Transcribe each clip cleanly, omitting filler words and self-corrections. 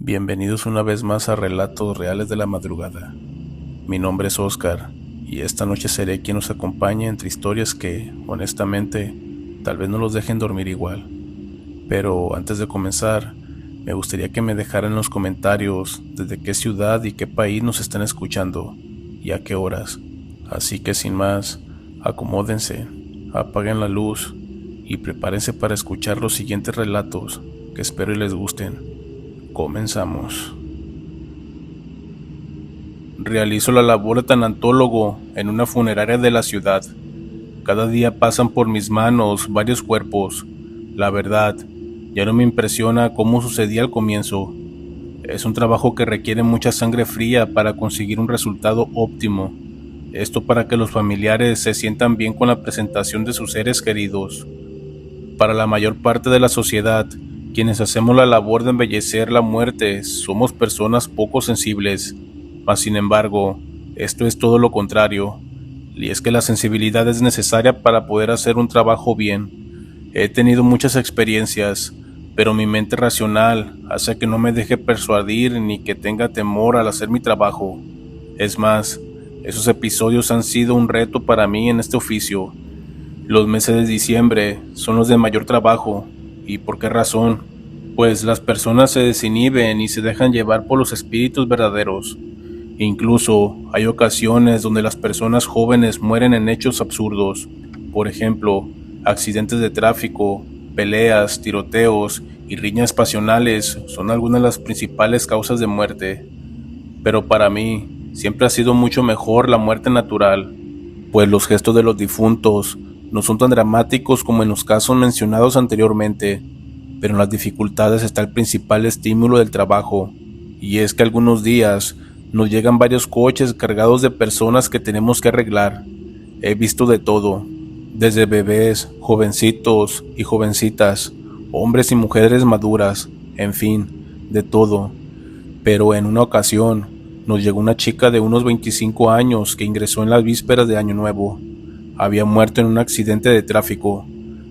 Bienvenidos una vez más a Relatos Reales de la Madrugada. Mi nombre es Oscar y esta noche seré quien nos acompañe entre historias que, honestamente, tal vez no los dejen dormir igual. Pero antes de comenzar, me gustaría que me dejaran en los comentarios desde qué ciudad y qué país nos están escuchando y a qué horas. Así que sin más, acomódense, apaguen la luz y prepárense para escuchar los siguientes relatos que espero y les gusten. Comenzamos. Realizo la labor de tanatólogo en una funeraria de la ciudad. Cada día pasan por mis manos varios cuerpos. La verdad, ya no me impresiona cómo sucedía al comienzo. Es un trabajo que requiere mucha sangre fría para conseguir un resultado óptimo. Esto para que los familiares se sientan bien con la presentación de sus seres queridos. Para la mayor parte de la sociedad, quienes hacemos la labor de embellecer la muerte, somos personas poco sensibles, mas sin embargo, esto es todo lo contrario, y es que la sensibilidad es necesaria para poder hacer un trabajo bien. He tenido muchas experiencias, pero mi mente racional hace que no me deje persuadir ni que tenga temor al hacer mi trabajo. Es más, esos episodios han sido un reto para mí en este oficio. Los meses de diciembre son los de mayor trabajo. ¿Y por qué razón? Pues las personas se desinhiben y se dejan llevar por los espíritus verdaderos. Incluso hay ocasiones donde las personas jóvenes mueren en hechos absurdos. Por ejemplo, accidentes de tráfico, peleas, tiroteos y riñas pasionales son algunas de las principales causas de muerte. Pero para mí, siempre ha sido mucho mejor la muerte natural, pues los gestos de los difuntos no son tan dramáticos como en los casos mencionados anteriormente, pero en las dificultades está el principal estímulo del trabajo, y es que algunos días nos llegan varios coches cargados de personas que tenemos que arreglar. He visto de todo, desde bebés, jovencitos y jovencitas, hombres y mujeres maduras, en fin, de todo. Pero en una ocasión nos llegó una chica de unos 25 años que ingresó en las vísperas de Año Nuevo. Había muerto en un accidente de tráfico.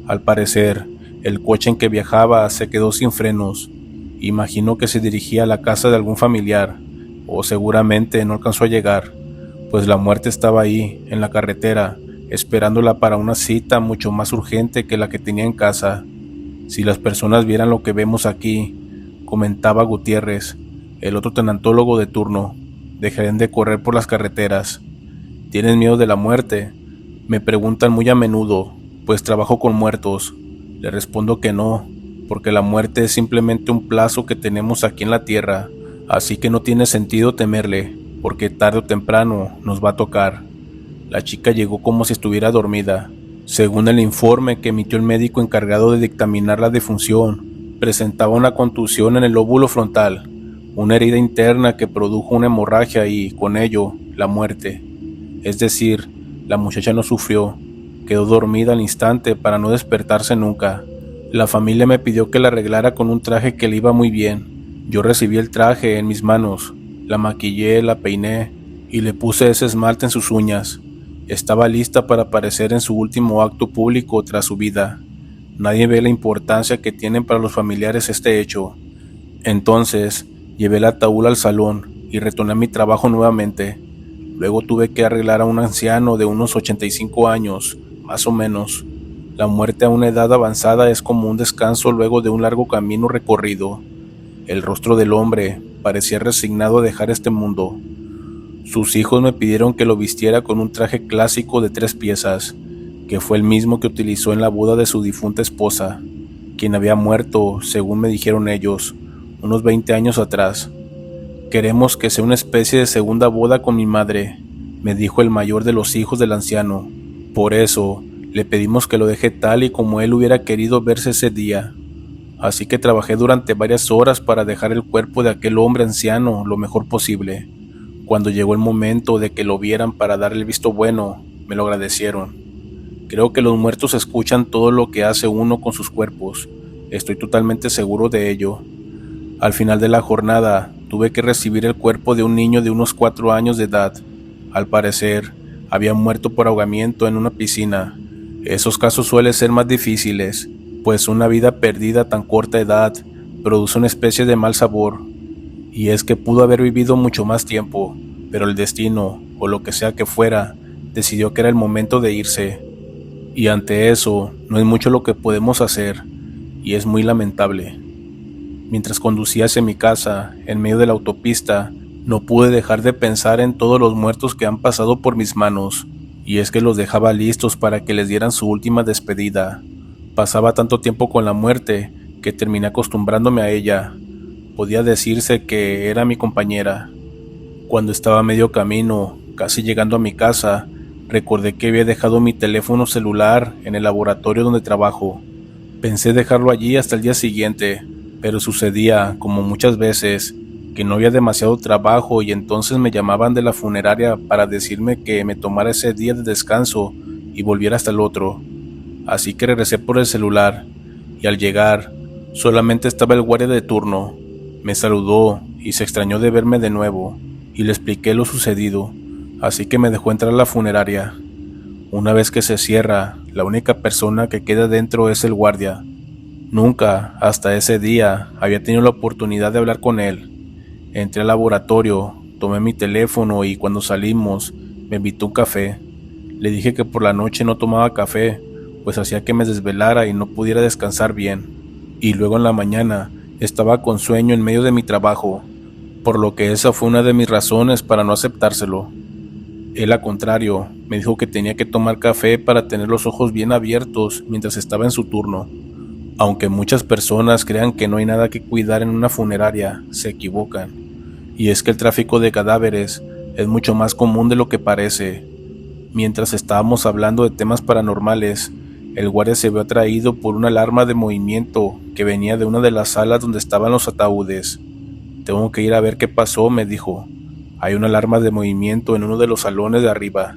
Al parecer, el coche en que viajaba se quedó sin frenos. Imagino que se dirigía a la casa de algún familiar, o seguramente no alcanzó a llegar, pues la muerte estaba ahí, en la carretera, esperándola para una cita mucho más urgente que la que tenía en casa. Si las personas vieran lo que vemos aquí, comentaba Gutiérrez, el otro tanatólogo de turno, dejarían de correr por las carreteras. ¿Tienes miedo de la muerte?, me preguntan muy a menudo, pues trabajo con muertos. Le respondo que no, porque la muerte es simplemente un plazo que tenemos aquí en la tierra, así que no tiene sentido temerle, porque tarde o temprano nos va a tocar. La chica llegó como si estuviera dormida. Según el informe que emitió el médico encargado de dictaminar la defunción, presentaba una contusión en el lóbulo frontal, una herida interna que produjo una hemorragia y, con ello, la muerte. Es decir, la muchacha no sufrió, quedó dormida al instante para no despertarse nunca. La familia me pidió que la arreglara con un traje que le iba muy bien. Yo recibí el traje en mis manos, la maquillé, la peiné y le puse ese esmalte en sus uñas. Estaba lista para aparecer en su último acto público tras su vida. Nadie ve la importancia que tienen para los familiares este hecho. Entonces, llevé el ataúd al salón y retorné a mi trabajo nuevamente. Luego tuve que arreglar a un anciano de unos 85 años, más o menos. La muerte a una edad avanzada es como un descanso luego de un largo camino recorrido. El rostro del hombre parecía resignado a dejar este mundo. Sus hijos me pidieron que lo vistiera con un traje clásico de 3 piezas, que fue el mismo que utilizó en la boda de su difunta esposa, quien había muerto, según me dijeron ellos, unos 20 años atrás. Queremos que sea una especie de segunda boda con mi madre, me dijo el mayor de los hijos del anciano. Por eso, le pedimos que lo deje tal y como él hubiera querido verse ese día. Así que trabajé durante varias horas para dejar el cuerpo de aquel hombre anciano lo mejor posible. Cuando llegó el momento de que lo vieran para darle el visto bueno, me lo agradecieron. Creo que los muertos escuchan todo lo que hace uno con sus cuerpos. Estoy totalmente seguro de ello. Al final de la jornada, tuve que recibir el cuerpo de un niño de unos 4 años de edad. Al parecer, había muerto por ahogamiento en una piscina. Esos casos suelen ser más difíciles, pues una vida perdida a tan corta edad produce una especie de mal sabor. Y es que pudo haber vivido mucho más tiempo, pero el destino, o lo que sea que fuera, decidió que era el momento de irse. Y ante eso, no es mucho lo que podemos hacer, y es muy lamentable. Mientras conducía hacia mi casa, en medio de la autopista, no pude dejar de pensar en todos los muertos que han pasado por mis manos, y es que los dejaba listos para que les dieran su última despedida. Pasaba tanto tiempo con la muerte que terminé acostumbrándome a ella. Podía decirse que era mi compañera. Cuando estaba a medio camino, casi llegando a mi casa, recordé que había dejado mi teléfono celular en el laboratorio donde trabajo. Pensé dejarlo allí hasta el día siguiente, pero sucedía, como muchas veces, que no había demasiado trabajo y entonces me llamaban de la funeraria para decirme que me tomara ese día de descanso y volviera hasta el otro. Así que regresé por el celular y al llegar solamente estaba el guardia de turno. Me saludó y se extrañó de verme de nuevo y le expliqué lo sucedido, así que me dejó entrar a la funeraria. Una vez que se cierra, la única persona que queda dentro es el guardia. Nunca, hasta ese día, había tenido la oportunidad de hablar con él. Entré al laboratorio, tomé mi teléfono y cuando salimos, me invitó un café. Le dije que por la noche no tomaba café, pues hacía que me desvelara y no pudiera descansar bien. Y luego en la mañana, estaba con sueño en medio de mi trabajo, por lo que esa fue una de mis razones para no aceptárselo. Él, al contrario, me dijo que tenía que tomar café para tener los ojos bien abiertos mientras estaba en su turno. Aunque muchas personas crean que no hay nada que cuidar en una funeraria, se equivocan. Y es que el tráfico de cadáveres es mucho más común de lo que parece. Mientras estábamos hablando de temas paranormales, el guardia se vio atraído por una alarma de movimiento que venía de una de las salas donde estaban los ataúdes. Tengo que ir a ver qué pasó, me dijo. Hay una alarma de movimiento en uno de los salones de arriba.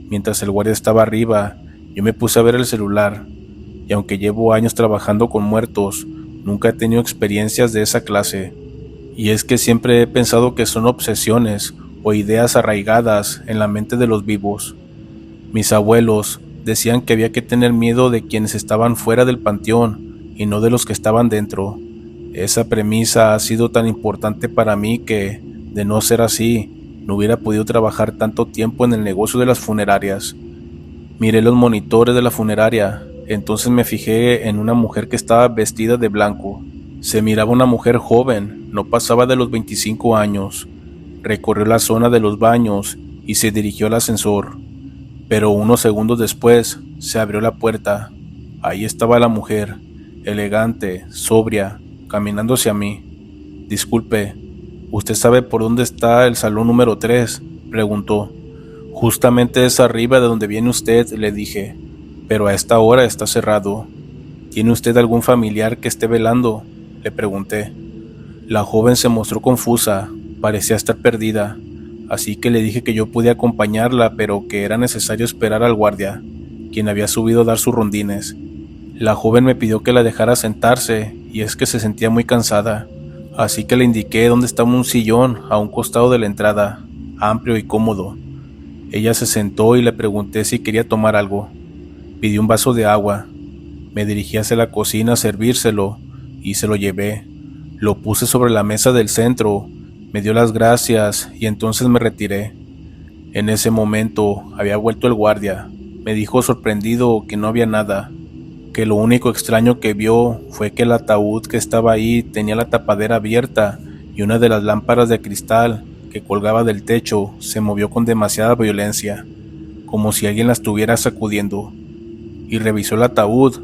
Mientras el guardia estaba arriba, yo me puse a ver el celular. Y aunque llevo años trabajando con muertos, nunca he tenido experiencias de esa clase. Y es que siempre he pensado que son obsesiones o ideas arraigadas en la mente de los vivos. Mis abuelos decían que había que tener miedo de quienes estaban fuera del panteón y no de los que estaban dentro. Esa premisa ha sido tan importante para mí que, de no ser así, no hubiera podido trabajar tanto tiempo en el negocio de las funerarias. Miré los monitores de la funeraria. Entonces me fijé en una mujer que estaba vestida de blanco. Se miraba una mujer joven, no pasaba de los 25 años. Recorrió la zona de los baños y se dirigió al ascensor. Pero unos segundos después, se abrió la puerta. Ahí estaba la mujer, elegante, sobria, caminando hacia mí. Disculpe, ¿usted sabe por dónde está el salón número 3? Preguntó. Justamente es arriba de donde viene usted, le dije. Pero a esta hora está cerrado. ¿Tiene usted algún familiar que esté velando?, le pregunté. La joven se mostró confusa, parecía estar perdida, así que le dije que yo podía acompañarla, pero que era necesario esperar al guardia, quien había subido a dar sus rondines. La joven me pidió que la dejara sentarse, y es que se sentía muy cansada, así que le indiqué dónde estaba un sillón a un costado de la entrada, amplio y cómodo. Ella se sentó y le pregunté si quería tomar algo. Pidió un vaso de agua. Me dirigí hacia la cocina a servírselo y se lo llevé. Lo puse sobre la mesa del centro, me dio las gracias y entonces me retiré. En ese momento había vuelto el guardia. Me dijo sorprendido que no había nada, que lo único extraño que vio fue que el ataúd que estaba ahí tenía la tapadera abierta y una de las lámparas de cristal que colgaba del techo se movió con demasiada violencia, como si alguien la estuviera sacudiendo. Y revisó el ataúd.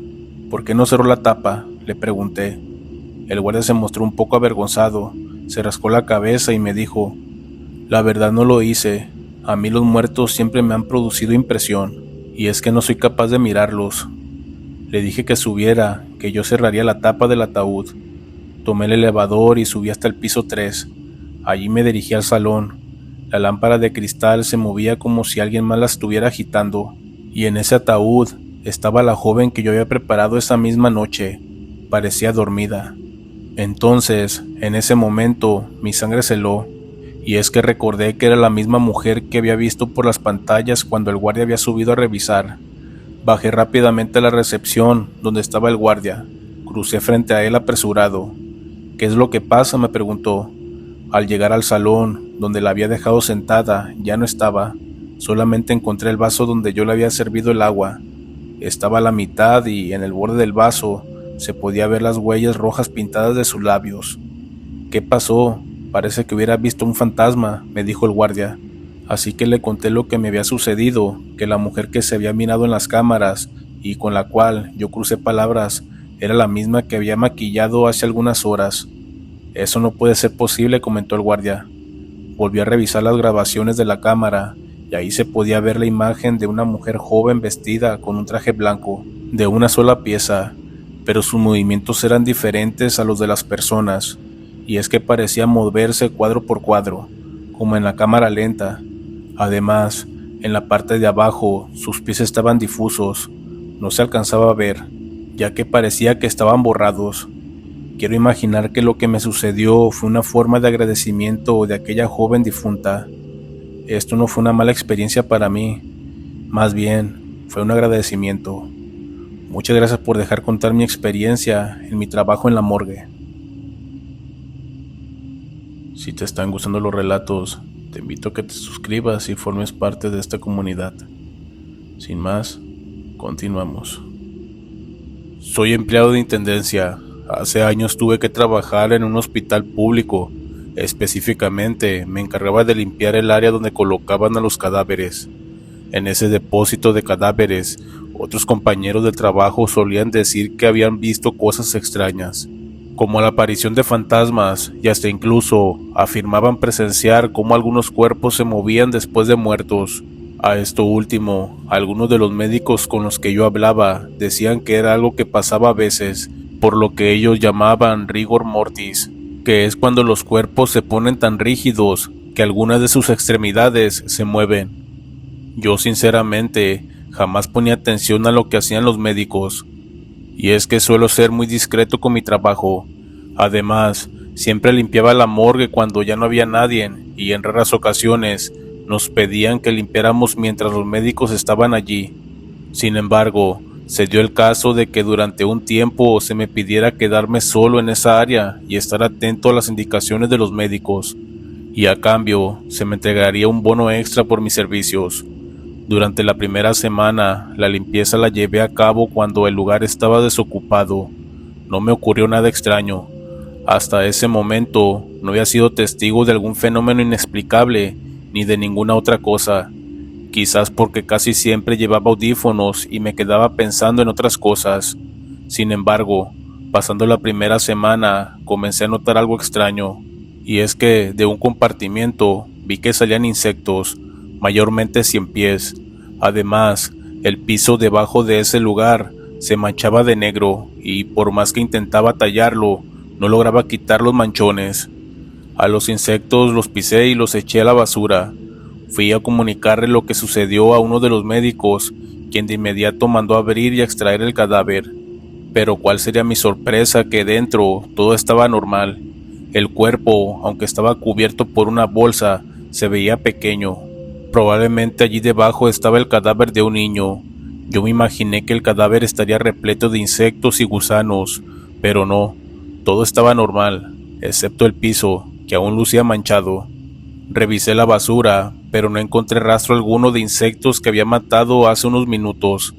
¿Por qué no cerró la tapa?, le pregunté. El guardia se mostró un poco avergonzado, se rascó la cabeza y me dijo: la verdad no lo hice. A mí los muertos siempre me han producido impresión, y es que no soy capaz de mirarlos. Le dije que subiera, que yo cerraría la tapa del ataúd. Tomé el elevador y subí hasta el piso 3. Allí me dirigí al salón. La lámpara de cristal se movía como si alguien más la estuviera agitando, y en ese ataúd estaba la joven que yo había preparado esa misma noche. Parecía dormida. Entonces, en ese momento, mi sangre se heló, y es que recordé que era la misma mujer que había visto por las pantallas cuando el guardia había subido a revisar. Bajé rápidamente a la recepción, donde estaba el guardia. Crucé frente a él apresurado. «¿Qué es lo que pasa?», me preguntó. Al llegar al salón, donde la había dejado sentada, ya no estaba. Solamente encontré el vaso donde yo le había servido el agua. Estaba a la mitad y en el borde del vaso se podía ver las huellas rojas pintadas de sus labios. ¿Qué pasó? Parece que hubiera visto un fantasma, me dijo el guardia. Así que le conté lo que me había sucedido, que la mujer que se había mirado en las cámaras y con la cual yo crucé palabras era la misma que había maquillado hace algunas horas. Eso no puede ser posible, comentó el guardia. Volví a revisar las grabaciones de la cámara y ahí se podía ver la imagen de una mujer joven vestida con un traje blanco, de una sola pieza, pero sus movimientos eran diferentes a los de las personas, y es que parecía moverse cuadro por cuadro, como en la cámara lenta. Además, en la parte de abajo sus pies estaban difusos, no se alcanzaba a ver, ya que parecía que estaban borrados. Quiero imaginar que lo que me sucedió fue una forma de agradecimiento de aquella joven difunta. Esto no fue una mala experiencia para mí, más bien fue un agradecimiento. Muchas gracias por dejar contar mi experiencia en mi trabajo en la morgue. Si te están gustando los relatos, te invito a que te suscribas y formes parte de esta comunidad. Sin más, continuamos. Soy empleado de intendencia. Hace años tuve que trabajar en un hospital público. Específicamente, me encargaba de limpiar el área donde colocaban a los cadáveres. En ese depósito de cadáveres, otros compañeros de trabajo solían decir que habían visto cosas extrañas, como la aparición de fantasmas, y hasta incluso afirmaban presenciar cómo algunos cuerpos se movían después de muertos. A esto último, algunos de los médicos con los que yo hablaba decían que era algo que pasaba a veces, por lo que ellos llamaban rigor mortis, que es cuando los cuerpos se ponen tan rígidos que algunas de sus extremidades se mueven. Yo sinceramente jamás ponía atención a lo que hacían los médicos, y es que suelo ser muy discreto con mi trabajo. Además, siempre limpiaba la morgue cuando ya no había nadie, y en raras ocasiones nos pedían que limpiáramos mientras los médicos estaban allí. Sin embargo, se dio el caso de que durante un tiempo se me pidiera quedarme solo en esa área y estar atento a las indicaciones de los médicos, y a cambio se me entregaría un bono extra por mis servicios. Durante la primera semana, la limpieza la llevé a cabo cuando el lugar estaba desocupado. No me ocurrió nada extraño. Hasta ese momento no había sido testigo de algún fenómeno inexplicable ni de ninguna otra cosa. Quizás porque casi siempre llevaba audífonos y me quedaba pensando en otras cosas. Sin embargo, pasando la primera semana, comencé a notar algo extraño, y es que de un compartimiento vi que salían insectos, mayormente ciempiés. Además, el piso debajo de ese lugar se manchaba de negro y por más que intentaba tallarlo, no lograba quitar los manchones. A los insectos los pisé y los eché a la basura. Fui a comunicarle lo que sucedió a uno de los médicos, quien de inmediato mandó a abrir y a extraer el cadáver. Pero cuál sería mi sorpresa que dentro todo estaba normal. El cuerpo, aunque estaba cubierto por una bolsa, se veía pequeño. Probablemente allí debajo estaba el cadáver de un niño. Yo me imaginé que el cadáver estaría repleto de insectos y gusanos, pero no, todo estaba normal, excepto el piso, que aún lucía manchado. Revisé la basura, pero no encontré rastro alguno de insectos que había matado hace unos minutos.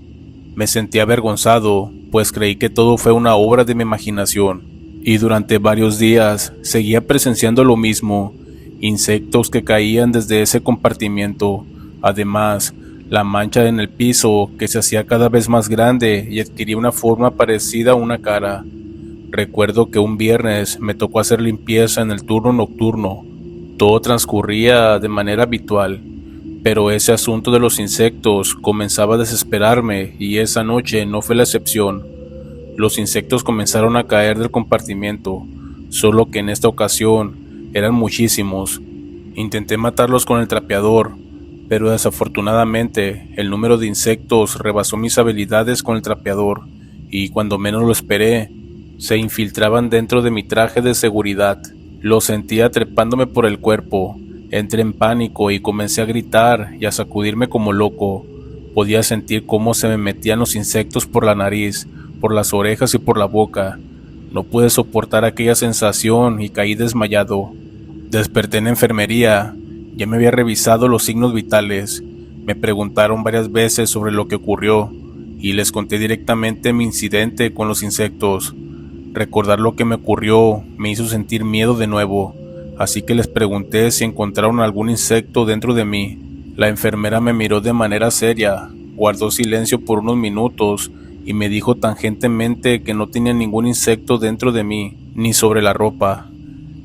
Me sentí avergonzado, pues creí que todo fue una obra de mi imaginación, y durante varios días seguía presenciando lo mismo, insectos que caían desde ese compartimiento. Además, la mancha en el piso que se hacía cada vez más grande y adquiría una forma parecida a una cara. Recuerdo que un viernes me tocó hacer limpieza en el turno nocturno. Todo transcurría de manera habitual, pero ese asunto de los insectos comenzaba a desesperarme y esa noche no fue la excepción. Los insectos comenzaron a caer del compartimiento, solo que en esta ocasión eran muchísimos. Intenté matarlos con el trapeador, pero desafortunadamente el número de insectos rebasó mis habilidades con el trapeador y cuando menos lo esperé, se infiltraban dentro de mi traje de seguridad. Lo sentía trepándome por el cuerpo. Entré en pánico y comencé a gritar y a sacudirme como loco. Podía sentir cómo se me metían los insectos por la nariz, por las orejas y por la boca. No pude soportar aquella sensación y caí desmayado. Desperté en enfermería, ya me había revisado los signos vitales, me preguntaron varias veces sobre lo que ocurrió y les conté directamente mi incidente con los insectos. Recordar lo que me ocurrió me hizo sentir miedo de nuevo, así que les pregunté si encontraron algún insecto dentro de mí. La enfermera me miró de manera seria, guardó silencio por unos minutos y me dijo tangentemente que no tenía ningún insecto dentro de mí, ni sobre la ropa.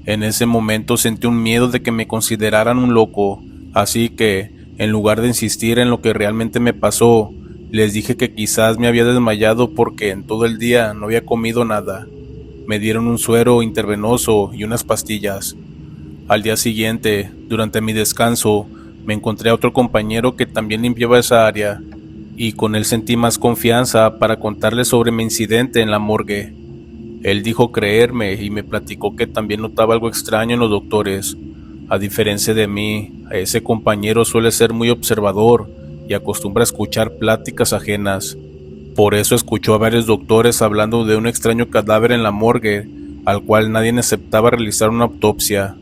En ese momento sentí un miedo de que me consideraran un loco, así que, en lugar de insistir en lo que realmente me pasó, les dije que quizás me había desmayado porque en todo el día no había comido nada. Me dieron un suero intravenoso y unas pastillas. Al día siguiente, durante mi descanso, me encontré a otro compañero que también limpiaba esa área, y con él sentí más confianza para contarle sobre mi incidente en la morgue. Él dijo creerme y me platicó que también notaba algo extraño en los doctores. A diferencia de mí, ese compañero suele ser muy observador y acostumbra a escuchar pláticas ajenas. Por eso escuchó a varios doctores hablando de un extraño cadáver en la morgue, al cual nadie aceptaba realizar una autopsia.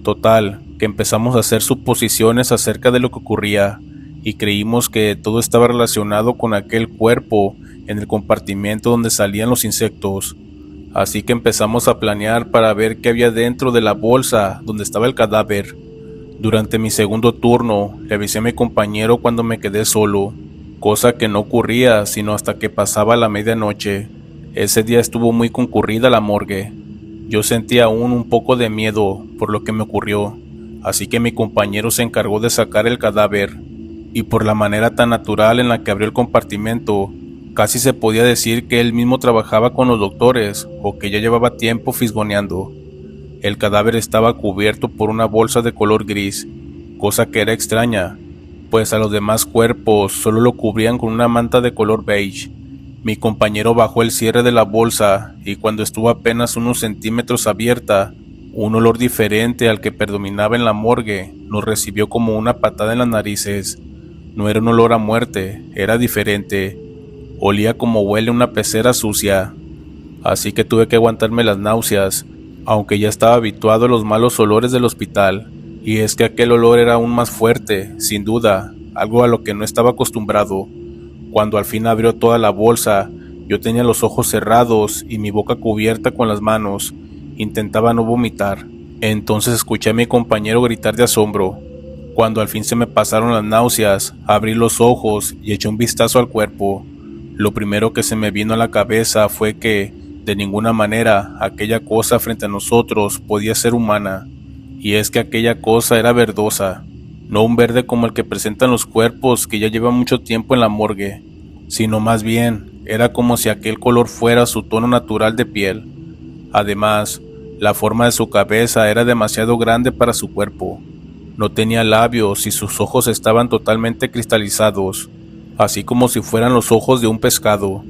Total, que empezamos a hacer suposiciones acerca de lo que ocurría, y creímos que todo estaba relacionado con aquel cuerpo en el compartimento donde salían los insectos. Así que empezamos a planear para ver qué había dentro de la bolsa donde estaba el cadáver. Durante mi segundo turno, le avisé a mi compañero cuando me quedé solo, cosa que no ocurría sino hasta que pasaba la medianoche. Ese día estuvo muy concurrida la morgue. Yo sentía aún un poco de miedo por lo que me ocurrió, así que mi compañero se encargó de sacar el cadáver, y por la manera tan natural en la que abrió el compartimento, casi se podía decir que él mismo trabajaba con los doctores o que ya llevaba tiempo fisgoneando. El cadáver estaba cubierto por una bolsa de color gris, cosa que era extraña, pues a los demás cuerpos solo lo cubrían con una manta de color beige. Mi compañero bajó el cierre de la bolsa y cuando estuvo apenas unos centímetros abierta, un olor diferente al que predominaba en la morgue nos recibió como una patada en las narices. No era un olor a muerte, era diferente. Olía como huele una pecera sucia, así que tuve que aguantarme las náuseas, aunque ya estaba habituado a los malos olores del hospital, y es que aquel olor era aún más fuerte, sin duda, algo a lo que no estaba acostumbrado. Cuando al fin abrió toda la bolsa, yo tenía los ojos cerrados y mi boca cubierta con las manos, intentaba no vomitar. Entonces escuché a mi compañero gritar de asombro. Cuando al fin se me pasaron las náuseas, abrí los ojos y eché un vistazo al cuerpo. Lo primero que se me vino a la cabeza fue que, de ninguna manera, aquella cosa frente a nosotros podía ser humana. Y es que aquella cosa era verdosa, no un verde como el que presentan los cuerpos que ya llevan mucho tiempo en la morgue, sino más bien, era como si aquel color fuera su tono natural de piel. Además, la forma de su cabeza era demasiado grande para su cuerpo. No tenía labios y sus ojos estaban totalmente cristalizados, así como si fueran los ojos de un pescado.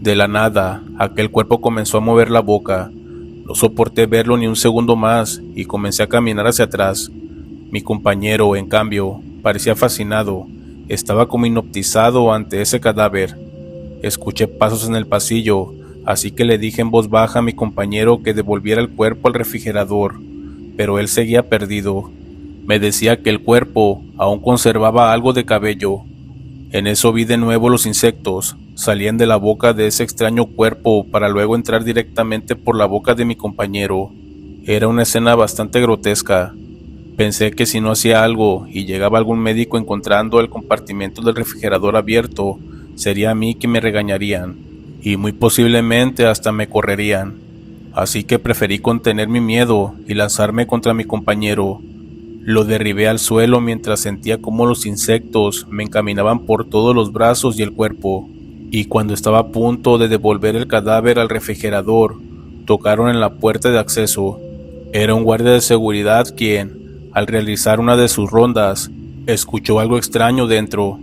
De la nada, aquel cuerpo comenzó a mover la boca. No soporté verlo ni un segundo más y comencé a caminar hacia atrás. Mi compañero, en cambio, parecía fascinado. Estaba como hipnotizado ante ese cadáver. Escuché pasos en el pasillo, así que le dije en voz baja a mi compañero que devolviera el cuerpo al refrigerador, pero él seguía perdido. Me decía que el cuerpo aún conservaba algo de cabello. En eso vi de nuevo los insectos, salían de la boca de ese extraño cuerpo para luego entrar directamente por la boca de mi compañero. Era una escena bastante grotesca. Pensé que si no hacía algo y llegaba algún médico encontrando el compartimento del refrigerador abierto, sería a mí que me regañarían, y muy posiblemente hasta me correrían. Así que preferí contener mi miedo y lanzarme contra mi compañero. Lo derribé al suelo mientras sentía cómo los insectos me encaminaban por todos los brazos y el cuerpo, y cuando estaba a punto de devolver el cadáver al refrigerador, tocaron en la puerta de acceso. Era un guardia de seguridad quien, al realizar una de sus rondas, escuchó algo extraño dentro,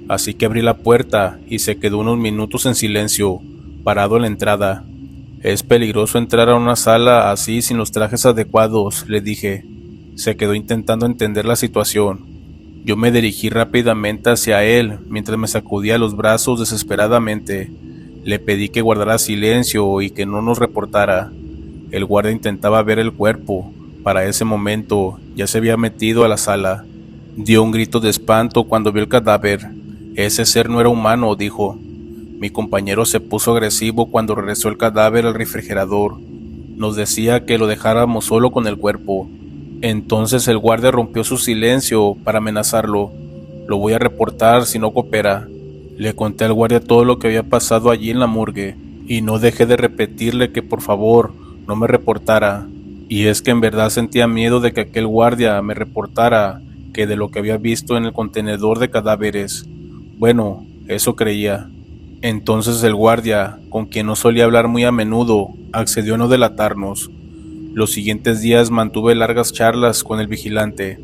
así que abrí la puerta y se quedó unos minutos en silencio, parado en la entrada. «Es peligroso entrar a una sala así sin los trajes adecuados», le dije. Se quedó intentando entender la situación. Yo me dirigí rápidamente hacia él mientras me sacudía los brazos desesperadamente. Le pedí que guardara silencio y que no nos reportara. El guardia intentaba ver el cuerpo, Para ese momento ya se había metido a la sala. Dio un grito de espanto cuando vio el cadáver. Ese ser no era humano, dijo. Mi compañero se puso agresivo cuando regresó el cadáver al refrigerador. Nos decía que lo dejáramos solo con el cuerpo. Entonces el guardia rompió su silencio para amenazarlo. Lo voy a reportar si no coopera. Le conté al guardia todo lo que había pasado allí en la morgue y no dejé de repetirle que por favor no me reportara. Y es que en verdad sentía miedo de que aquel guardia me reportara que de lo que había visto en el contenedor de cadáveres. Bueno, eso creía. Entonces el guardia, con quien no solía hablar muy a menudo, accedió a no delatarnos. Los siguientes días mantuve largas charlas con el vigilante,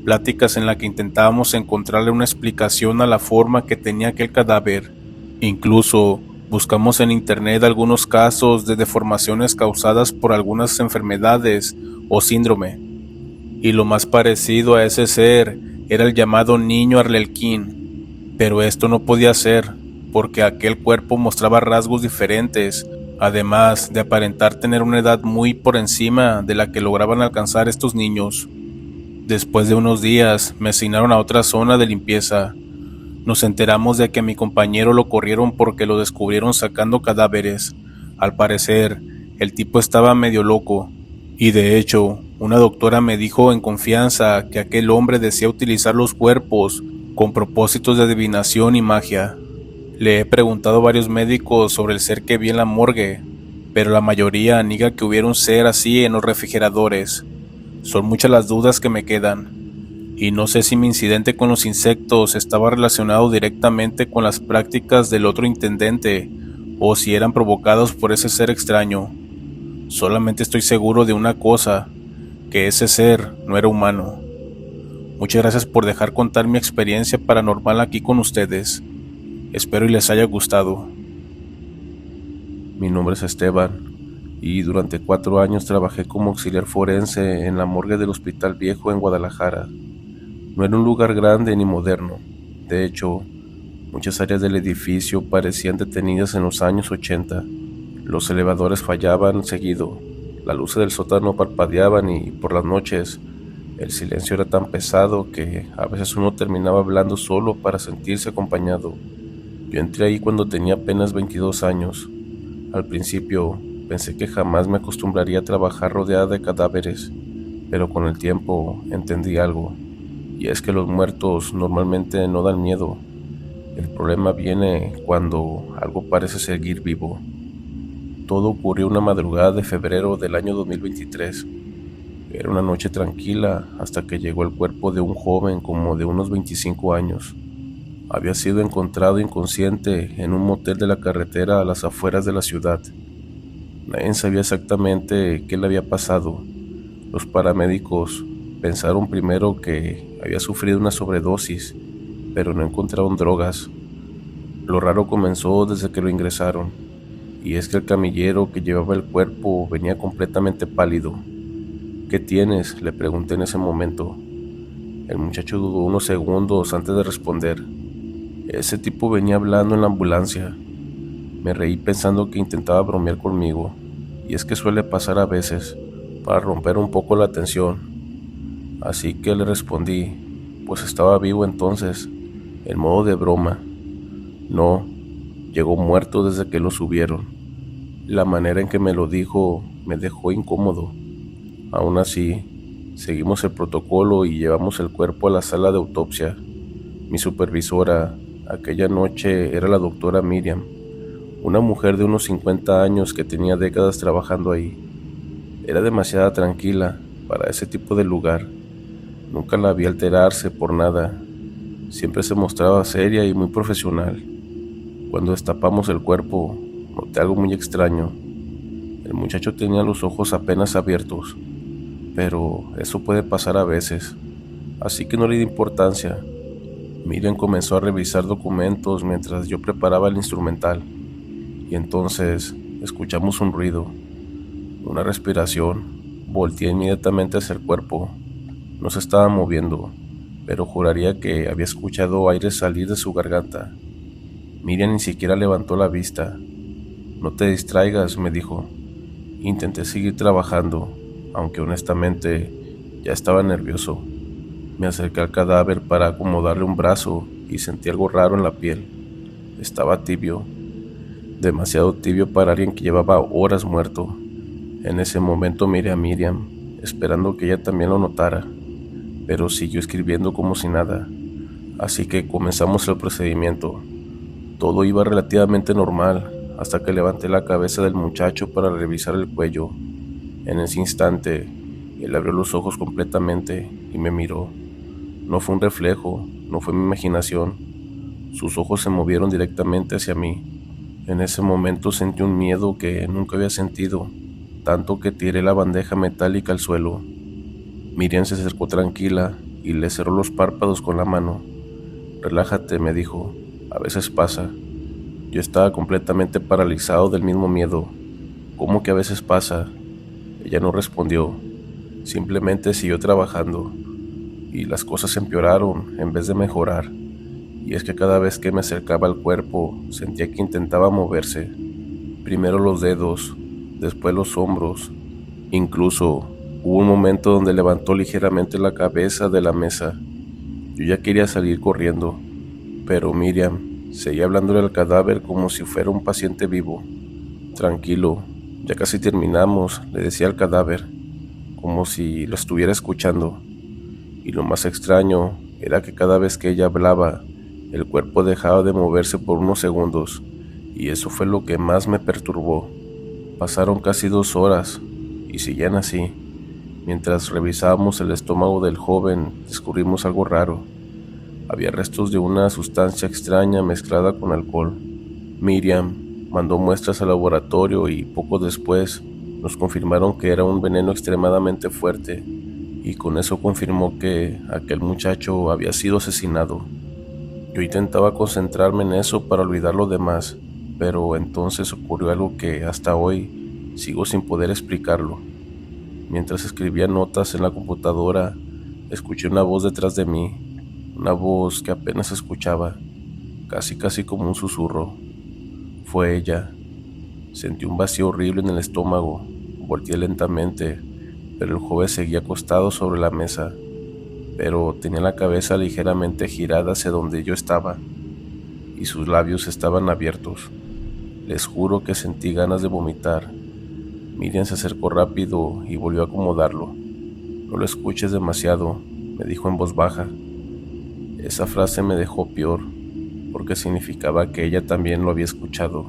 pláticas en las que intentábamos encontrarle una explicación a la forma que tenía aquel cadáver. Incluso buscamos en internet algunos casos de deformaciones causadas por algunas enfermedades o síndrome, y lo más parecido a ese ser era el llamado niño Arlequín, pero esto no podía ser, porque aquel cuerpo mostraba rasgos diferentes, además de aparentar tener una edad muy por encima de la que lograban alcanzar estos niños. Después de unos días me asignaron a otra zona de limpieza. Nos enteramos de que a mi compañero lo corrieron porque lo descubrieron sacando cadáveres. Al parecer, el tipo estaba medio loco, y de hecho, una doctora me dijo en confianza que aquel hombre decía utilizar los cuerpos con propósitos de adivinación y magia. Le he preguntado a varios médicos sobre el ser que vi en la morgue, pero la mayoría niega que hubiera un ser así en los refrigeradores. Son muchas las dudas que me quedan, y no sé si mi incidente con los insectos estaba relacionado directamente con las prácticas del otro intendente, o si eran provocados por ese ser extraño. Solamente estoy seguro de una cosa, que ese ser no era humano. Muchas gracias por dejar contar mi experiencia paranormal aquí con ustedes. Espero y les haya gustado. Mi nombre es Esteban y durante 4 años trabajé como auxiliar forense en la morgue del Hospital Viejo en Guadalajara. No era un lugar grande ni moderno. De hecho, muchas áreas del edificio parecían detenidas en los años 80. Los elevadores fallaban seguido, las luces del sótano parpadeaban y por las noches el silencio era tan pesado que a veces uno terminaba hablando solo para sentirse acompañado. Yo entré ahí cuando tenía apenas 22 años. Al principio pensé que jamás me acostumbraría a trabajar rodeada de cadáveres, pero con el tiempo entendí algo, y es que los muertos normalmente no dan miedo. El problema viene cuando algo parece seguir vivo. Todo ocurrió una madrugada de febrero del año 2023. Era una noche tranquila hasta que llegó el cuerpo de un joven como de unos 25 años. Había sido encontrado inconsciente en un motel de la carretera a las afueras de la ciudad. Nadie sabía exactamente qué le había pasado. Los paramédicos pensaron primero que había sufrido una sobredosis, pero no encontraron drogas. Lo raro comenzó desde que lo ingresaron, y es que el camillero que llevaba el cuerpo venía completamente pálido. «¿Qué tienes?», le pregunté en ese momento. El muchacho dudó unos segundos antes de responder. «Ese tipo venía hablando en la ambulancia». Me reí pensando que intentaba bromear conmigo, y es que suele pasar a veces, para romper un poco la tensión. Así que le respondí, pues estaba vivo entonces, en modo de broma. «No, llegó muerto desde que lo subieron». La manera en que me lo dijo me dejó incómodo. Aún así, seguimos el protocolo y llevamos el cuerpo a la sala de autopsia. Mi supervisora aquella noche era la doctora Miriam, una mujer de unos 50 años que tenía décadas trabajando ahí. Era demasiado tranquila para ese tipo de lugar. Nunca la vi alterarse por nada. Siempre se mostraba seria y muy profesional. Cuando destapamos el cuerpo, noté algo muy extraño. El muchacho tenía los ojos apenas abiertos, pero eso puede pasar a veces, así que no le di importancia. Miriam comenzó a revisar documentos mientras yo preparaba el instrumental, y entonces escuchamos un ruido, una respiración. Volteé inmediatamente hacia el cuerpo. No se estaba moviendo, pero juraría que había escuchado aire salir de su garganta. Miriam ni siquiera levantó la vista. «No te distraigas», me dijo. Intenté seguir trabajando, aunque honestamente ya estaba nervioso. Me acerqué al cadáver para acomodarle un brazo y sentí algo raro en la piel. Estaba tibio, demasiado tibio para alguien que llevaba horas muerto. En ese momento miré a Miriam, esperando que ella también lo notara, pero siguió escribiendo como si nada. Así que comenzamos el procedimiento. Todo iba relativamente normal, hasta que levanté la cabeza del muchacho para revisar el cuello. En ese instante, él abrió los ojos completamente y me miró. No fue un reflejo, no fue mi imaginación. Sus ojos se movieron directamente hacia mí. En ese momento sentí un miedo que nunca había sentido, tanto que tiré la bandeja metálica al suelo. Miriam se acercó tranquila y le cerró los párpados con la mano. «Relájate», me dijo, «a veces pasa». Yo estaba completamente paralizado del mismo miedo. «¿Cómo que a veces pasa?». Ella no respondió, simplemente siguió trabajando, y las cosas empeoraron en vez de mejorar. Y es que cada vez que me acercaba al cuerpo, sentía que intentaba moverse. Primero los dedos, después los hombros. Incluso hubo un momento donde levantó ligeramente la cabeza de la mesa. Yo ya quería salir corriendo, pero Miriam seguía hablándole al cadáver como si fuera un paciente vivo. «Tranquilo, ya casi terminamos», le decía al cadáver, como si lo estuviera escuchando. Y lo más extraño era que cada vez que ella hablaba, el cuerpo dejaba de moverse por unos segundos, y eso fue lo que más me perturbó. Pasaron casi 2 horas, y seguían así. Mientras revisábamos el estómago del joven, descubrimos algo raro. Había restos de una sustancia extraña mezclada con alcohol. Miriam mandó muestras al laboratorio y poco después nos confirmaron que era un veneno extremadamente fuerte, y con eso confirmó que aquel muchacho había sido asesinado. Yo intentaba concentrarme en eso para olvidar lo demás, pero entonces ocurrió algo que hasta hoy sigo sin poder explicarlo. Mientras escribía notas en la computadora, escuché una voz detrás de mí, una voz que apenas escuchaba, casi como un susurro. Fue ella. Sentí un vacío horrible en el estómago. Volteé lentamente, pero el joven seguía acostado sobre la mesa, pero tenía la cabeza ligeramente girada hacia donde yo estaba, y sus labios estaban abiertos. Les juro que sentí ganas de vomitar. Miriam se acercó rápido y volvió a acomodarlo. «No lo escuches demasiado», me dijo en voz baja. Esa frase me dejó peor, porque significaba que ella también lo había escuchado.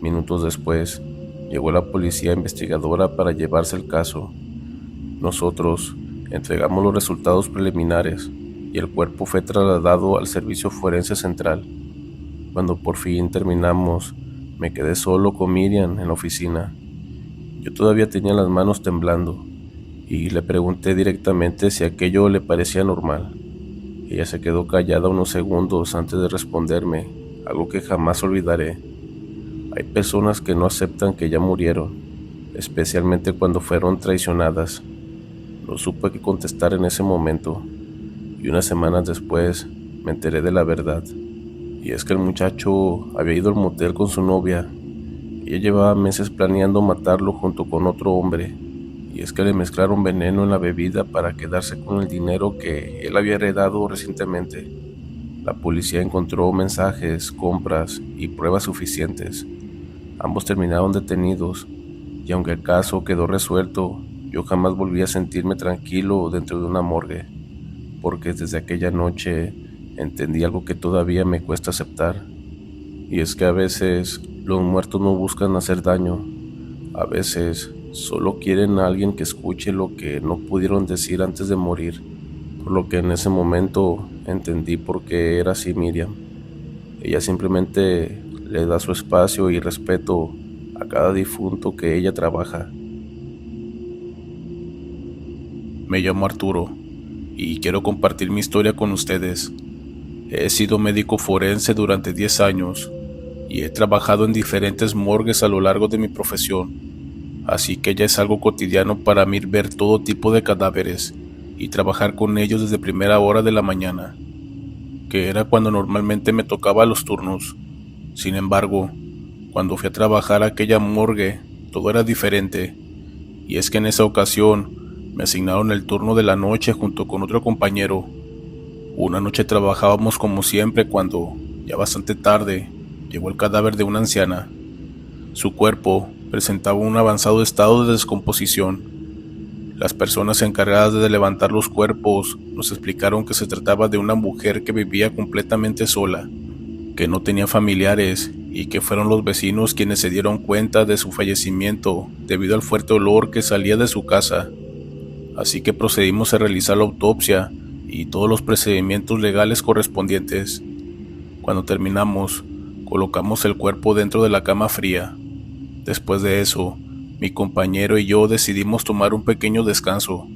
Minutos después, llegó la policía investigadora para llevarse el caso. Nosotros entregamos los resultados preliminares y el cuerpo fue trasladado al Servicio Forense Central. Cuando por fin terminamos, me quedé solo con Miriam en la oficina. Yo todavía tenía las manos temblando y le pregunté directamente si aquello le parecía normal. Ella se quedó callada unos segundos antes de responderme, algo que jamás olvidaré. Hay personas que no aceptan que ya murieron, especialmente cuando fueron traicionadas. No supe qué contestar en ese momento, y unas semanas después me enteré de la verdad. Y es que el muchacho había ido al motel con su novia. Ella llevaba meses planeando matarlo junto con otro hombre, y es que le mezclaron veneno en la bebida para quedarse con el dinero que él había heredado recientemente. La policía encontró mensajes, compras y pruebas suficientes. Ambos terminaron detenidos, y aunque el caso quedó resuelto, yo jamás volví a sentirme tranquilo dentro de una morgue, porque desde aquella noche entendí algo que todavía me cuesta aceptar, y es que a veces los muertos no buscan hacer daño. A veces solo quieren a alguien que escuche lo que no pudieron decir antes de morir, por lo que en ese momento entendí por qué era así Miriam. Ella simplemente le da su espacio y respeto a cada difunto que ella trabaja. Me llamo Arturo y quiero compartir mi historia con ustedes. He sido médico forense durante 10 años y he trabajado en diferentes morgues a lo largo de mi profesión, así que ya es algo cotidiano para mí ver todo tipo de cadáveres y trabajar con ellos desde primera hora de la mañana, que era cuando normalmente me tocaba los turnos. Sin embargo, cuando fui a trabajar a aquella morgue, todo era diferente. Y es que en esa ocasión me asignaron el turno de la noche junto con otro compañero. Una noche trabajábamos como siempre cuando, ya bastante tarde, llegó el cadáver de una anciana. Su cuerpo presentaba un avanzado estado de descomposición. Las personas encargadas de levantar los cuerpos nos explicaron que se trataba de una mujer que vivía completamente sola, que no tenía familiares y que fueron los vecinos quienes se dieron cuenta de su fallecimiento debido al fuerte olor que salía de su casa. Así que procedimos a realizar la autopsia y todos los procedimientos legales correspondientes. Cuando terminamos, colocamos el cuerpo dentro de la cama fría. Después de eso, mi compañero y yo decidimos tomar un pequeño descanso.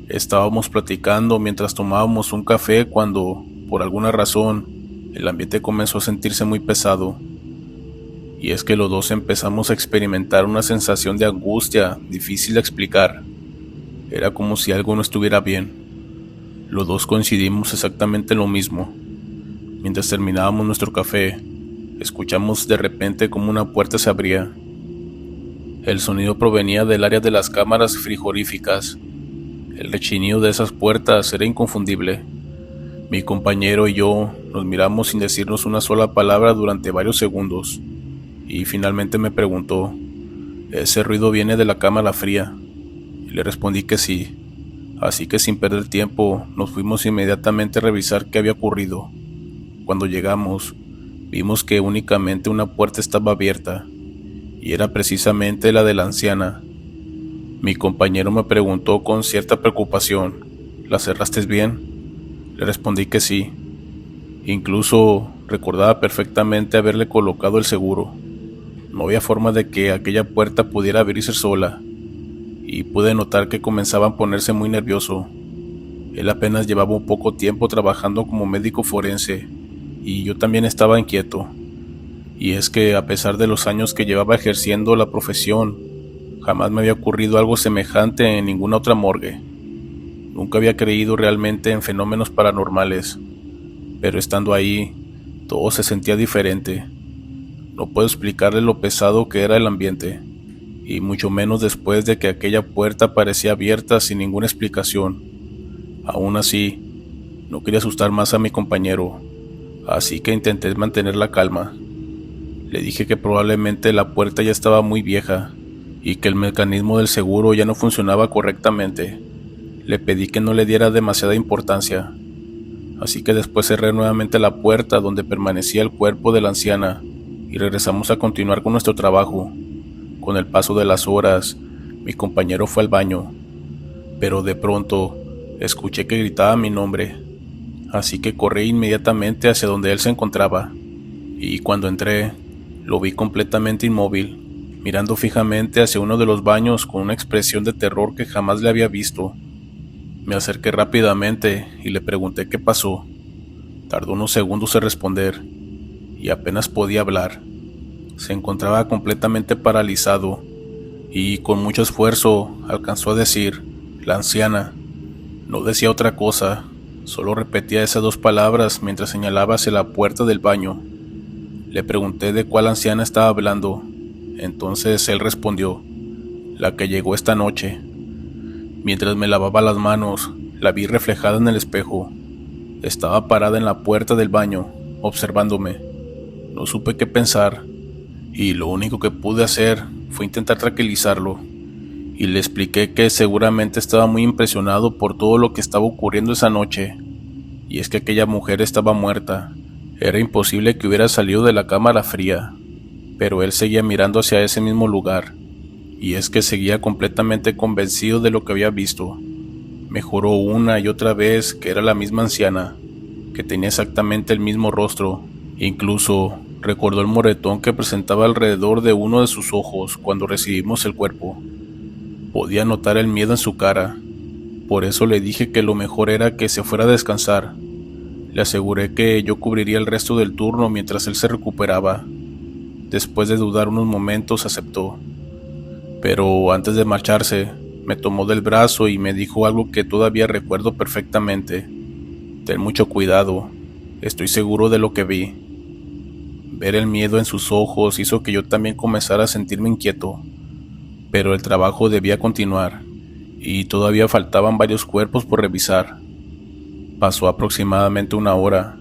Estábamos platicando mientras tomábamos un café cuando, por alguna razón, el ambiente comenzó a sentirse muy pesado. Y es que los dos empezamos a experimentar una sensación de angustia difícil de explicar. Era como si algo no estuviera bien. Los dos coincidimos exactamente en lo mismo. Mientras terminábamos nuestro café, escuchamos de repente como una puerta se abría. El sonido provenía del área de las cámaras frigoríficas. El rechinido de esas puertas era inconfundible. Mi compañero y yo nos miramos sin decirnos una sola palabra durante varios segundos, y finalmente me preguntó: ¿ese ruido viene de la cámara fría? Y le respondí que sí, así que sin perder tiempo nos fuimos inmediatamente a revisar qué había ocurrido. Cuando llegamos, vimos que únicamente una puerta estaba abierta, y era precisamente la de la anciana. Mi compañero me preguntó con cierta preocupación: ¿la cerraste bien? Le respondí que sí. Incluso recordaba perfectamente haberle colocado el seguro. No había forma de que aquella puerta pudiera abrirse sola, y pude notar que comenzaba a ponerse muy nervioso. Él apenas llevaba un poco tiempo trabajando como médico forense, y yo también estaba inquieto. Y es que a pesar de los años que llevaba ejerciendo la profesión, jamás me había ocurrido algo semejante en ninguna otra morgue. Nunca había creído realmente en fenómenos paranormales, pero estando ahí, todo se sentía diferente. No puedo explicarle lo pesado que era el ambiente, y mucho menos después de que aquella puerta parecía abierta sin ninguna explicación. Aún así, no quería asustar más a mi compañero, así que intenté mantener la calma. Le dije que probablemente la puerta ya estaba muy vieja y que el mecanismo del seguro ya no funcionaba correctamente. Le pedí que no le diera demasiada importancia, así que después cerré nuevamente la puerta donde permanecía el cuerpo de la anciana y regresamos a continuar con nuestro trabajo. Con el paso de las horas, mi compañero fue al baño, pero de pronto escuché que gritaba mi nombre, así que corrí inmediatamente hacia donde él se encontraba, y cuando entré, lo vi completamente inmóvil, mirando fijamente hacia uno de los baños con una expresión de terror que jamás le había visto. Me acerqué rápidamente y le pregunté qué pasó. Tardó unos segundos en responder, y apenas podía hablar. Se encontraba completamente paralizado, y con mucho esfuerzo alcanzó a decir: la anciana. No decía otra cosa, solo repetía esas dos palabras mientras señalaba hacia la puerta del baño. Le pregunté de cuál anciana estaba hablando. Entonces él respondió: la que llegó esta noche. Mientras me lavaba las manos, la vi reflejada en el espejo. Estaba parada en la puerta del baño, observándome. No supe qué pensar, y lo único que pude hacer fue intentar tranquilizarlo, y le expliqué que seguramente estaba muy impresionado por todo lo que estaba ocurriendo esa noche, y es que aquella mujer estaba muerta. Era imposible que hubiera salido de la cámara fría, pero él seguía mirando hacia ese mismo lugar, y es que seguía completamente convencido de lo que había visto. Me juró una y otra vez que era la misma anciana, que tenía exactamente el mismo rostro. Incluso recordó el moretón que presentaba alrededor de uno de sus ojos cuando recibimos el cuerpo. Podía notar el miedo en su cara. Por eso le dije que lo mejor era que se fuera a descansar. Le aseguré que yo cubriría el resto del turno mientras él se recuperaba. Después de dudar unos momentos, aceptó. Pero antes de marcharse, me tomó del brazo y me dijo algo que todavía recuerdo perfectamente: ten mucho cuidado, estoy seguro de lo que vi. Ver el miedo en sus ojos hizo que yo también comenzara a sentirme inquieto, pero el trabajo debía continuar y todavía faltaban varios cuerpos por revisar. Pasó aproximadamente una hora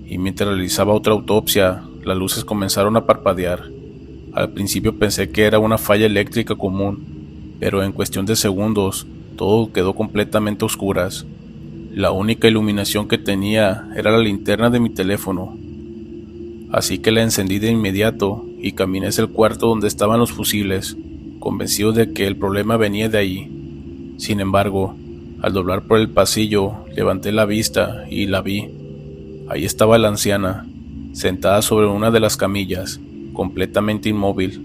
y mientras realizaba otra autopsia, las luces comenzaron a parpadear. Al principio pensé que era una falla eléctrica común, pero en cuestión de segundos todo quedó completamente a oscuras. La única iluminación que tenía era la linterna de mi teléfono, así que la encendí de inmediato y caminé hacia el cuarto donde estaban los fusibles, convencido de que el problema venía de ahí. Sin embargo, al doblar por el pasillo, levanté la vista y la vi. Ahí estaba la anciana, sentada sobre una de las camillas, completamente inmóvil.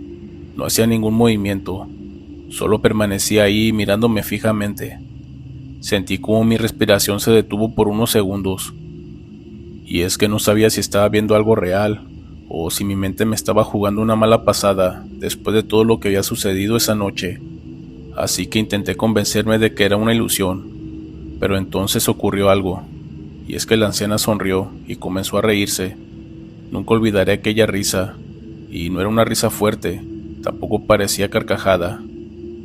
No hacía ningún movimiento, solo permanecía ahí mirándome fijamente. Sentí como mi respiración se detuvo por unos segundos, y es que no sabía si estaba viendo algo real o si mi mente me estaba jugando una mala pasada después de todo lo que había sucedido esa noche. Así que intenté convencerme de que era una ilusión, pero entonces ocurrió algo, y es que la anciana sonrió y comenzó a reírse. Nunca olvidaré aquella risa, y no era una risa fuerte, tampoco parecía carcajada.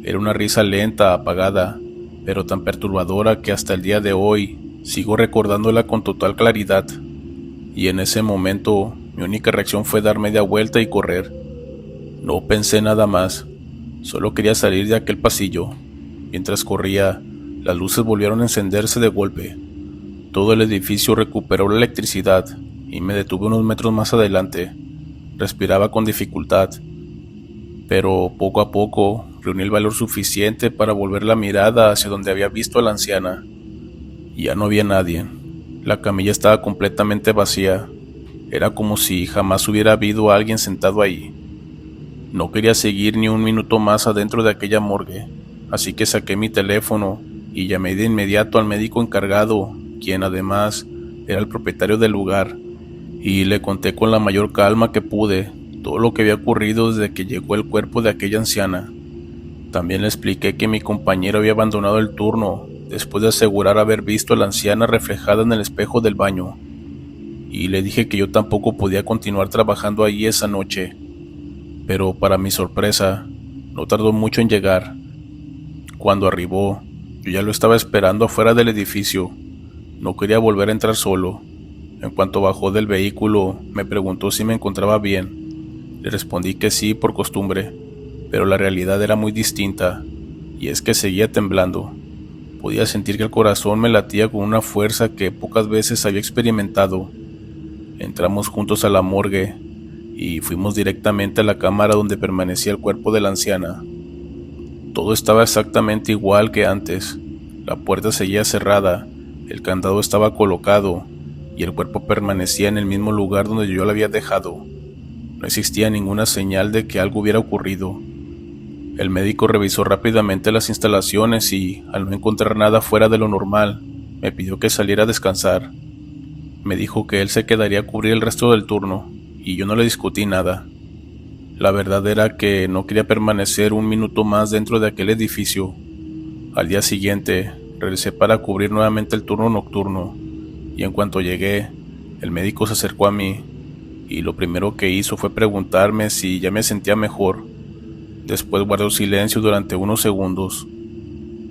Era una risa lenta, apagada, pero tan perturbadora que hasta el día de hoy sigo recordándola con total claridad. Y en ese momento mi única reacción fue dar media vuelta y correr. No pensé nada más, solo quería salir de aquel pasillo. Mientras corría, las luces volvieron a encenderse de golpe. Todo el edificio recuperó la electricidad y me detuve unos metros más adelante. Respiraba con dificultad, pero poco a poco reuní el valor suficiente para volver la mirada hacia donde había visto a la anciana. Ya no había nadie. La camilla estaba completamente vacía. Era como si jamás hubiera habido alguien sentado ahí. No quería seguir ni un minuto más adentro de aquella morgue, así que saqué mi teléfono y llamé de inmediato al médico encargado, quien además era el propietario del lugar, y le conté con la mayor calma que pude todo lo que había ocurrido desde que llegó el cuerpo de aquella anciana. También le expliqué que mi compañero había abandonado el turno después de asegurar haber visto a la anciana reflejada en el espejo del baño, y le dije que yo tampoco podía continuar trabajando allí esa noche. Pero para mi sorpresa, no tardó mucho en llegar. Cuando arribó, yo ya lo estaba esperando afuera del edificio. No quería volver a entrar solo. En cuanto bajó del vehículo, me preguntó si me encontraba bien. Le respondí que sí por costumbre, pero la realidad era muy distinta, y es que seguía temblando. Podía sentir que el corazón me latía con una fuerza que pocas veces había experimentado. Entramos juntos a la morgue y fuimos directamente a la cámara donde permanecía el cuerpo de la anciana. Todo estaba exactamente igual que antes. La puerta seguía cerrada, el candado estaba colocado y el cuerpo permanecía en el mismo lugar donde yo lo había dejado. No existía ninguna señal de que algo hubiera ocurrido. El médico revisó rápidamente las instalaciones y, al no encontrar nada fuera de lo normal, me pidió que saliera a descansar. Me dijo que él se quedaría a cubrir el resto del turno, y yo no le discutí nada. La verdad era que no quería permanecer un minuto más dentro de aquel edificio. Al día siguiente, regresé para cubrir nuevamente el turno nocturno, y en cuanto llegué, el médico se acercó a mí, y lo primero que hizo fue preguntarme si ya me sentía mejor. Después guardó silencio durante unos segundos,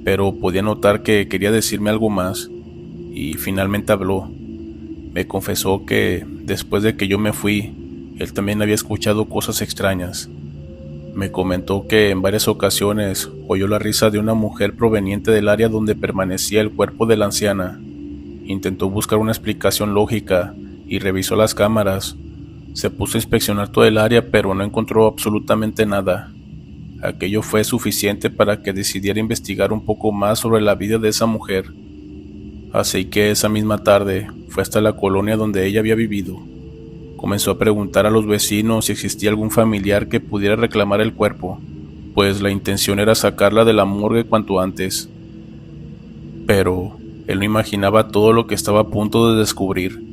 pero podía notar que quería decirme algo más, y finalmente habló. Me confesó que, después de que yo me fui, él también había escuchado cosas extrañas. Me comentó que en varias ocasiones oyó la risa de una mujer proveniente del área donde permanecía el cuerpo de la anciana. Intentó buscar una explicación lógica y revisó las cámaras. Se puso a inspeccionar todo el área, pero no encontró absolutamente nada. Aquello fue suficiente para que decidiera investigar un poco más sobre la vida de esa mujer. Así que esa misma tarde fue hasta la colonia donde ella había vivido. Comenzó a preguntar a los vecinos si existía algún familiar que pudiera reclamar el cuerpo, pues la intención era sacarla de la morgue cuanto antes. Pero él no imaginaba todo lo que estaba a punto de descubrir.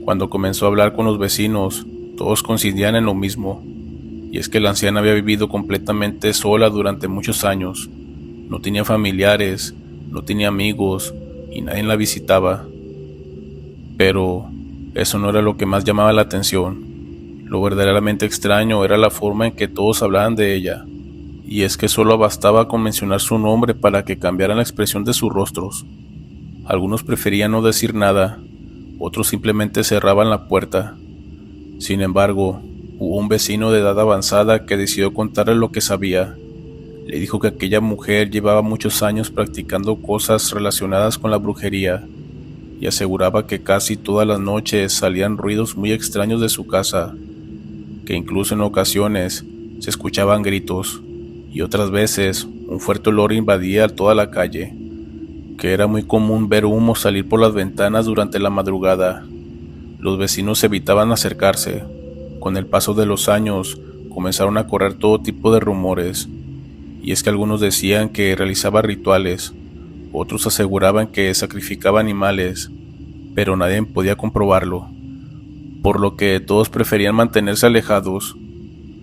Cuando comenzó a hablar con los vecinos, todos coincidían en lo mismo. Y es que la anciana había vivido completamente sola durante muchos años. No tenía familiares, no tenía amigos y nadie la visitaba. Pero eso no era lo que más llamaba la atención. Lo verdaderamente extraño era la forma en que todos hablaban de ella. y es que solo bastaba con mencionar su nombre para que cambiaran la expresión de sus rostros. Algunos preferían no decir nada, otros simplemente cerraban la puerta. Sin embargo, hubo un vecino de edad avanzada que decidió contarle lo que sabía. Le dijo que aquella mujer llevaba muchos años practicando cosas relacionadas con la brujería y aseguraba que casi todas las noches salían ruidos muy extraños de su casa, que incluso en ocasiones se escuchaban gritos y otras veces un fuerte olor invadía toda la calle, que era muy común ver humo salir por las ventanas durante la madrugada. Los vecinos evitaban acercarse. Con el paso de los años comenzaron a correr todo tipo de rumores, y es que algunos decían que realizaba rituales, otros aseguraban que sacrificaba animales, pero nadie podía comprobarlo, por lo que todos preferían mantenerse alejados.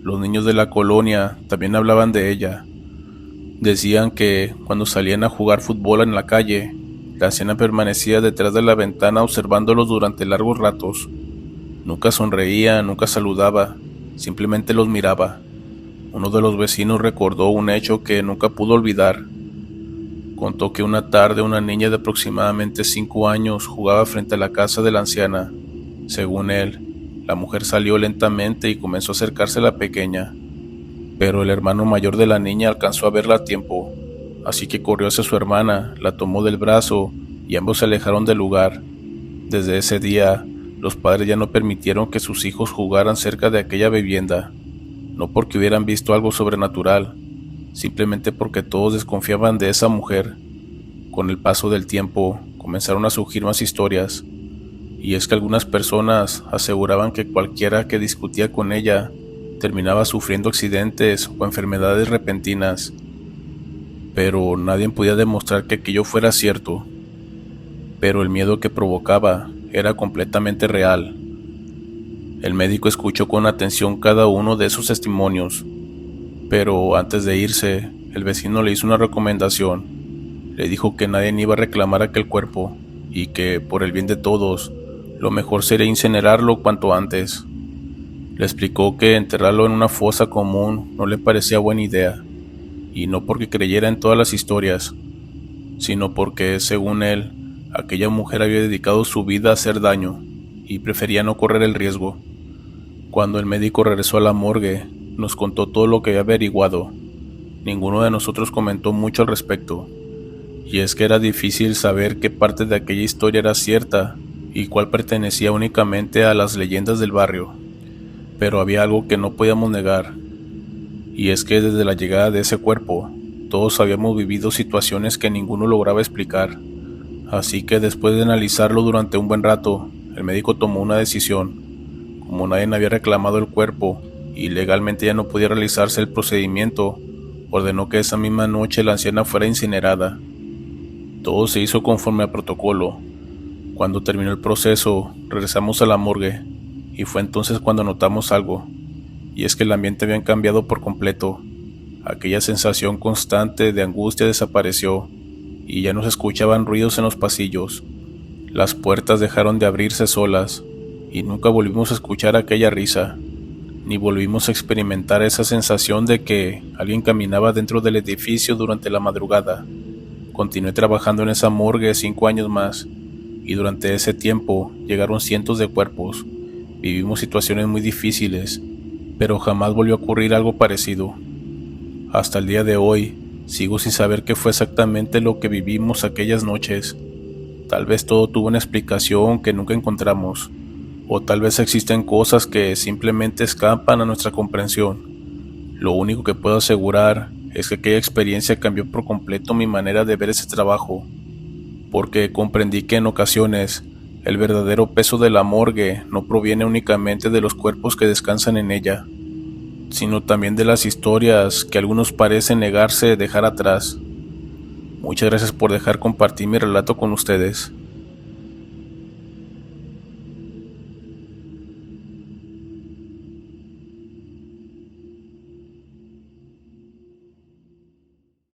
Los niños de la colonia también hablaban de ella. Decían que cuando salían a jugar fútbol en la calle, la anciana permanecía detrás de la ventana observándolos durante largos ratos. Nunca sonreía, nunca saludaba, simplemente los miraba. Uno de los vecinos recordó un hecho que nunca pudo olvidar. Contó que una tarde una niña de aproximadamente 5 años jugaba frente a la casa de la anciana. Según él, la mujer salió lentamente y comenzó a acercarse a la pequeña, pero el hermano mayor de la niña alcanzó a verla a tiempo, así que corrió hacia su hermana, la tomó del brazo y ambos se alejaron del lugar. Desde ese día, los padres ya no permitieron que sus hijos jugaran cerca de aquella vivienda, no porque hubieran visto algo sobrenatural, simplemente porque todos desconfiaban de esa mujer. Con el paso del tiempo, comenzaron a surgir más historias, y es que algunas personas aseguraban que cualquiera que discutía con ella terminaba sufriendo accidentes o enfermedades repentinas, pero nadie podía demostrar que aquello fuera cierto. Pero el miedo que provocaba era completamente real. El médico escuchó con atención cada uno de esos testimonios, pero antes de irse, el vecino le hizo una recomendación. Le dijo que nadie iba a reclamar aquel cuerpo y que, por el bien de todos, lo mejor sería incinerarlo cuanto antes. Le explicó que enterrarlo en una fosa común no le parecía buena idea, y no porque creyera en todas las historias, sino porque, según él, aquella mujer había dedicado su vida a hacer daño y prefería no correr el riesgo. Cuando el médico regresó a la morgue, nos contó todo lo que había averiguado. Ninguno de nosotros comentó mucho al respecto, y es que era difícil saber qué parte de aquella historia era cierta y cuál pertenecía únicamente a las leyendas del barrio. Pero había algo que no podíamos negar, y es que desde la llegada de ese cuerpo, todos habíamos vivido situaciones que ninguno lograba explicar. Así que después de analizarlo durante un buen rato, el médico tomó una decisión. Como nadie había reclamado el cuerpo y legalmente ya no podía realizarse el procedimiento, ordenó que esa misma noche la anciana fuera incinerada. Todo se hizo conforme al protocolo. Cuando terminó el proceso, regresamos a la morgue, y fue entonces cuando notamos algo, y es que el ambiente había cambiado por completo. Aquella sensación constante de angustia desapareció, y ya no se escuchaban ruidos en los pasillos. Las puertas dejaron de abrirse solas, y nunca volvimos a escuchar aquella risa, ni volvimos a experimentar esa sensación de que alguien caminaba dentro del edificio durante la madrugada. Continué trabajando en esa morgue 5 años más, y durante ese tiempo llegaron cientos de cuerpos. Vivimos situaciones muy difíciles, pero jamás volvió a ocurrir algo parecido. Hasta el día de hoy, sigo sin saber qué fue exactamente lo que vivimos aquellas noches. Tal vez todo tuvo una explicación que nunca encontramos, o tal vez existen cosas que simplemente escapan a nuestra comprensión. Lo único que puedo asegurar es que aquella experiencia cambió por completo mi manera de ver ese trabajo, porque comprendí que en ocasiones el verdadero peso de la morgue no proviene únicamente de los cuerpos que descansan en ella, sino también de las historias que algunos parecen negarse a dejar atrás. Muchas gracias por dejar compartir mi relato con ustedes.